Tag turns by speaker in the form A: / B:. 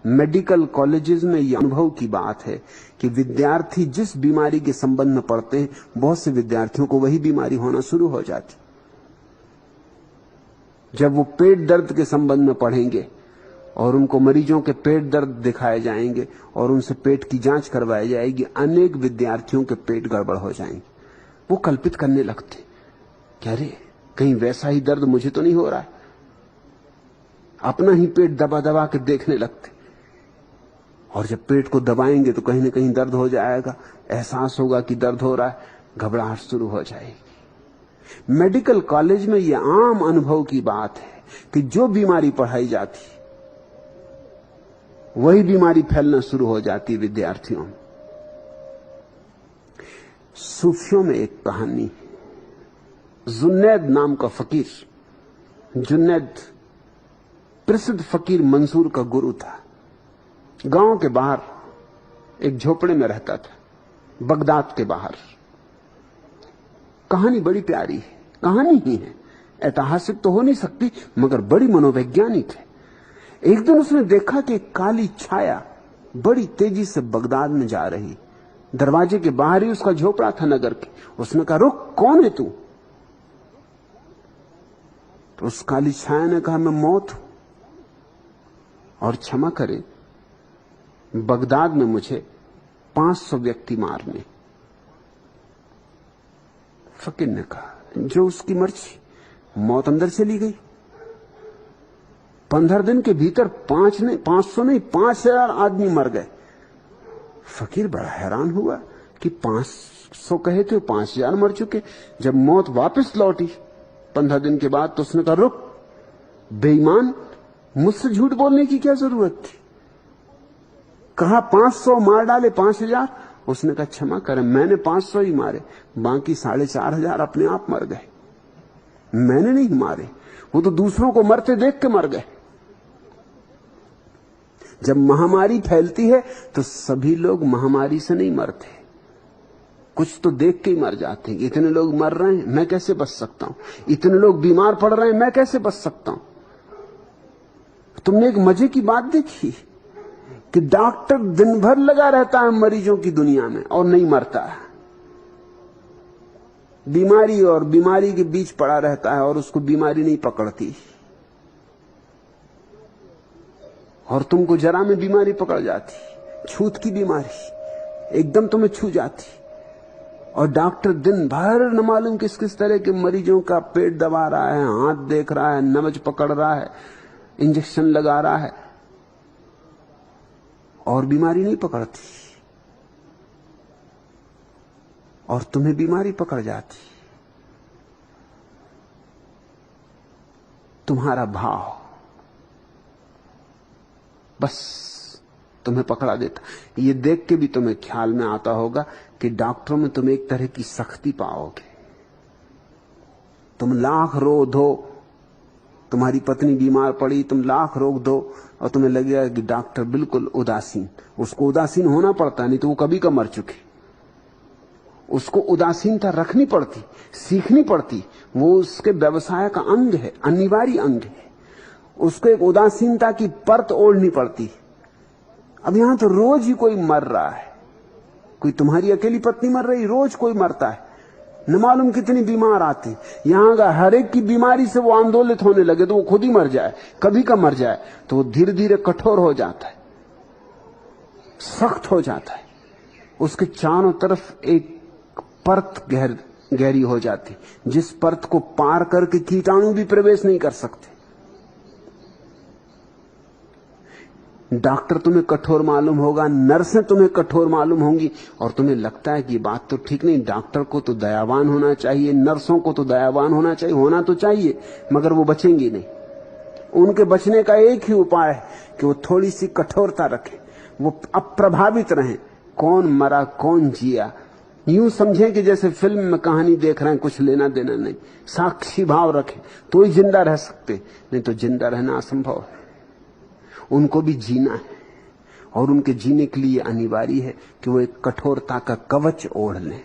A: Medical colleges में यह अनुभव की बात है कि विद्यार्थी जिस बीमारी के संबंध में पढ़ते हैं, बहुत से विद्यार्थियों को वही बीमारी होना शुरू हो जाती। जब वो पेट दर्द के संबंध में पढ़ेंगे और उनको मरीजों के पेट दर्द दिखाए जाएंगे और उनसे पेट की जांच करवाई जाएगी, अनेक विद्यार्थियों के पेट गड़बड़ हो जाएंगे। वो कल्पित करने लगते कि अरे कहीं वैसा ही दर्द मुझे तो नहीं हो रहा है। अपना ही पेट दबा दबा के देखने लगते, और जब पेट को दबाएंगे तो कहीं ना कहीं दर्द हो जाएगा, एहसास होगा कि दर्द हो रहा है, घबराहट शुरू हो जाएगी। मेडिकल कॉलेज में यह आम अनुभव की बात है कि जो बीमारी पढ़ाई जाती वही बीमारी फैलना शुरू हो जाती विद्यार्थियों में। सूफियों में एक कहानी है। जुन्नैद नाम का फकीर, जुन्नैद प्रसिद्ध फकीर मंसूर का गुरु था। गांव के बाहर एक झोपड़े में रहता था, बगदाद के बाहर। कहानी बड़ी प्यारी है, कहानी ही है, ऐतिहासिक तो हो नहीं सकती मगर बड़ी मनोवैज्ञानिक है। एक दिन उसने देखा कि काली छाया बड़ी तेजी से बगदाद में जा रही। दरवाजे के बाहर ही उसका झोपड़ा था नगर के। उसने कहा, रुक, कौन है तू? तो उस काली छाया ने कहा, मैं मौत हूं और क्षमा करे, बगदाद में मुझे 500 व्यक्ति मारने। फकीर ने कहा, जो उसकी मर्जी। मौत अंदर चली गई। 15 दिन के भीतर 500 नहीं 5000 आदमी मर गए। फकीर बड़ा हैरान हुआ कि 500 कहे थे, 5000 मर चुके। जब मौत वापस लौटी 15 दिन के बाद तो उसने कहा, रुक बेईमान, मुझसे झूठ बोलने की क्या जरूरत थी? कहा 500 मार डाले 5000। उसने कहा, क्षमा करें, मैंने 500 ही मारे, बाकी 4500 अपने आप मर गए। मैंने नहीं मारे, वो तो दूसरों को मरते देख के मर गए। जब महामारी फैलती है तो सभी लोग महामारी से नहीं मरते, कुछ तो देख के ही मर जाते हैं। इतने लोग मर रहे हैं, मैं कैसे बच सकता हूं? इतने लोग बीमार पड़ रहे हैं, मैं कैसे बच सकता हूं? तुमने एक मजे की बात देखी कि डॉक्टर दिन भर लगा रहता है मरीजों की दुनिया में और नहीं मरता। बीमारी और बीमारी के बीच पड़ा रहता है और उसको बीमारी नहीं पकड़ती। और तुमको जरा में बीमारी पकड़ जाती, छूत की बीमारी एकदम तुम्हें छू जाती। और डॉक्टर दिन भर न मालूम किस किस तरह के मरीजों का पेट दबा रहा है, हाथ देख रहा है, नब्ज पकड़ रहा है, इंजेक्शन लगा रहा है, और बीमारी नहीं पकड़ती। और तुम्हें बीमारी पकड़ जाती। तुम्हारा भाव बस तुम्हें पकड़ा देता। ये देख के भी तुम्हें ख्याल में आता होगा कि डॉक्टरों में तुम एक तरह की सख्ती पाओगे। तुम लाख रो दो, तुम्हारी पत्नी बीमार पड़ी, तुम लाख रोक दो और तुम्हें लगेगा कि डॉक्टर बिल्कुल उदासीन। उसको उदासीन होना पड़ता, नहीं तो वो कभी का मर चुके। उसको उदासीनता रखनी पड़ती, सीखनी पड़ती। वो उसके व्यवसाय का अंग है, अनिवार्य अंग है। उसको एक उदासीनता की परत ओढ़नी पड़ती। अब यहां तो रोज ही कोई मर रहा है। कोई तुम्हारी अकेली पत्नी मर रही, रोज कोई मरता है, न मालूम कितनी बीमार आती। यहां का हर एक की बीमारी से वो आंदोलित होने लगे तो वो खुद ही मर जाए, कभी का मर जाए, तो वो धीरे धीरे कठोर हो जाता है, सख्त हो जाता है। उसके चारों तरफ एक परत गहरी हो जाती, जिस परत को पार करके कीटाणु भी प्रवेश नहीं कर सकते। डॉक्टर तुम्हें कठोर मालूम होगा, नर्सें तुम्हें कठोर मालूम होंगी, और तुम्हें लगता है कि बात तो ठीक नहीं, डॉक्टर को तो दयावान होना चाहिए, नर्सों को तो दयावान होना चाहिए, होना तो चाहिए, मगर वो बचेंगी नहीं। उनके बचने का एक ही उपाय है कि वो थोड़ी सी कठोरता रखें, वो अप्रभावित रहें। कौन मरा कौन जिया, यूं समझें कि जैसे फिल्म में कहानी देख रहे हैं, कुछ लेना देना नहीं। साक्षी भाव रखें तो ही जिंदा रह सकते, नहीं तो जिंदा रहना असंभव है। उनको भी जीना है, और उनके जीने के लिए अनिवार्य है कि वो एक कठोरता का कवच ओढ़ लें।